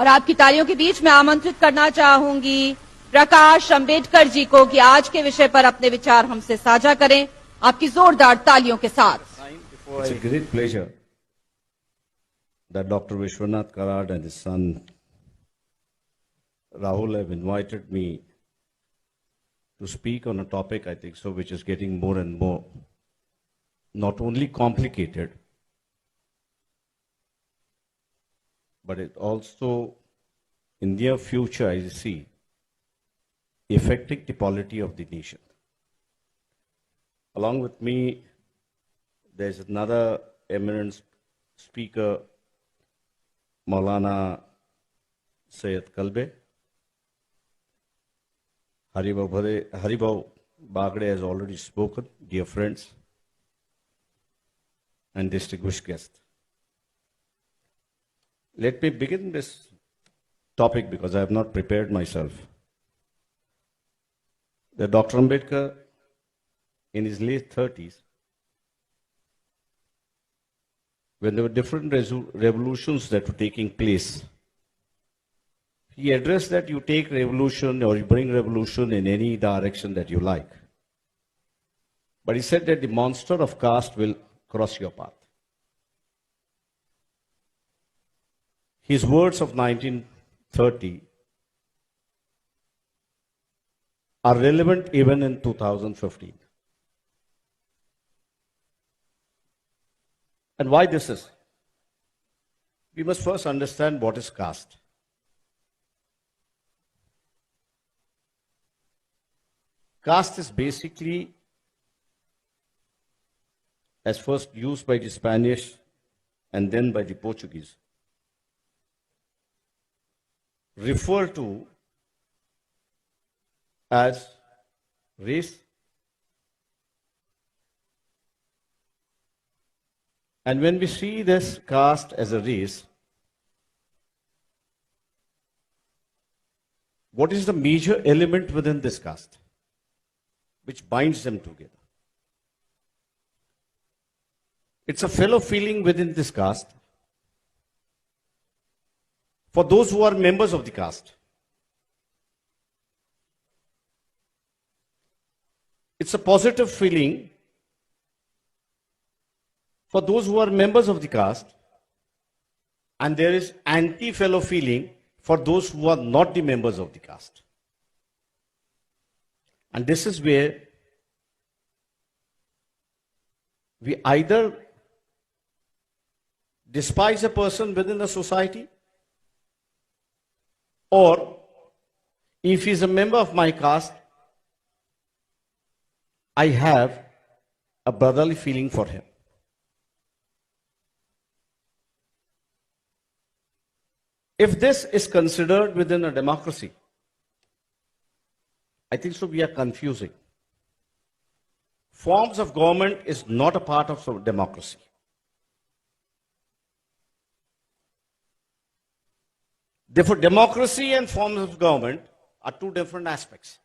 और आपकी तालियों के बीच मैं आमंत्रित करना चाहूंगी प्रकाश अंबेडकर जी को कि आज के विषय पर अपने विचार हमसे साझा करें, आपकी जोरदार तालियों के साथ। It's a great pleasure that Dr. Vishwanath Karad and his son Rahul have invited me to speak on a topic, I think so, which is getting more and more not only complicated, but it also, in near future, I see, affecting the polity of the nation. Along with me, there's another eminent speaker, Maulana Syed Kalbe. Haribau Bagre has already spoken, dear friends and distinguished guests. Let me begin this topic because I have not prepared myself. That Dr. Ambedkar, in his late 30s, when there were different revolutions that were taking place, he addressed that you take revolution or you bring revolution in any direction that you like. But he said that the monster of caste will cross your path. His words of 1930 are relevant even in 2015. And why this is? We must first understand what is caste. Caste is basically, as first used by the Spanish and then by the Portuguese, refer to as race and when we see this caste as a race, what is the major element within this caste which binds them together? It's a fellow feeling within this caste for those who are members of the caste. It's a positive feeling for those who are members of the caste, and there is anti-fellow feeling for those who are not the members of the caste. And this is where we either despise a person within a society, or if he is a member of my caste, I have a brotherly feeling for him. If this is considered within a democracy, I think so we are confusing. Forms of government is not a part of democracy. Therefore, democracy and forms of government are two different aspects.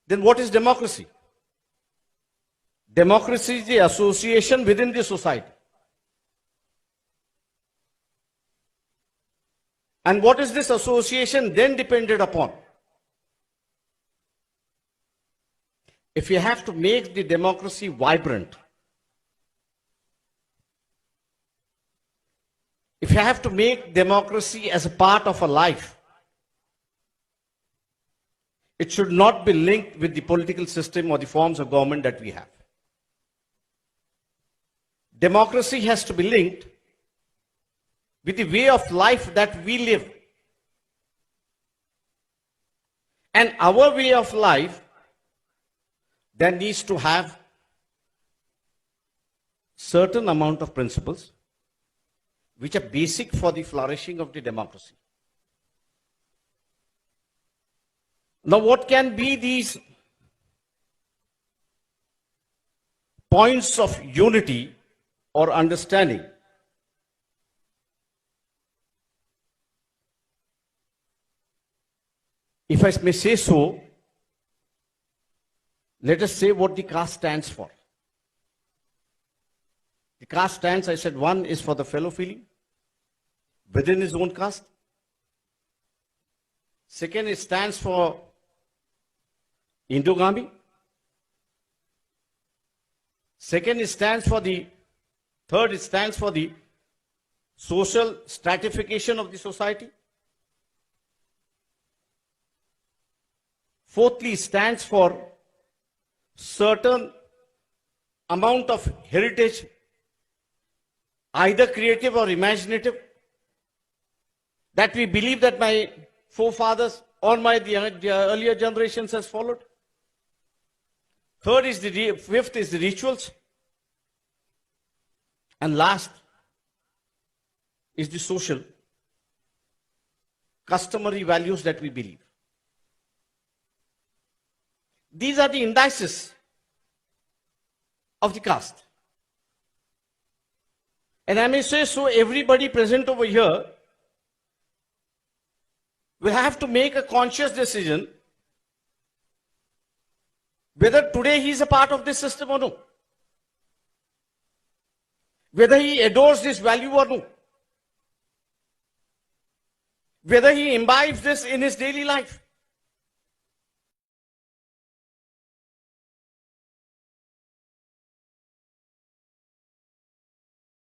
Then what is democracy? Democracy is the association within the society. And what is this association then depended upon? If you have to make the democracy vibrant, if you have to make democracy as a part of a life, it should not be linked with the political system or the forms of government that we have. Democracy has to be linked with the way of life that we live. And our way of life then needs to have certain amount of principles which are basic for the flourishing of the democracy. Now, what can be these points of unity or understanding? If I may say so, let us say what the caste stands for. The caste stands, I said, one is for the fellow feeling within his own caste. Second, it stands for endogamy. Second, it stands for the, third, it stands for the social stratification of the society. Fourthly, it stands for certain amount of heritage, either creative or imaginative, that we believe that my forefathers or the earlier generations has followed. Third is fifth is the rituals. And last is the social, customary values that we believe. These are the indices of the caste. And I may say so, everybody present over here will have to make a conscious decision whether today he is a part of this system or no. Whether he adores this value or no. Whether he imbibes this in his daily life.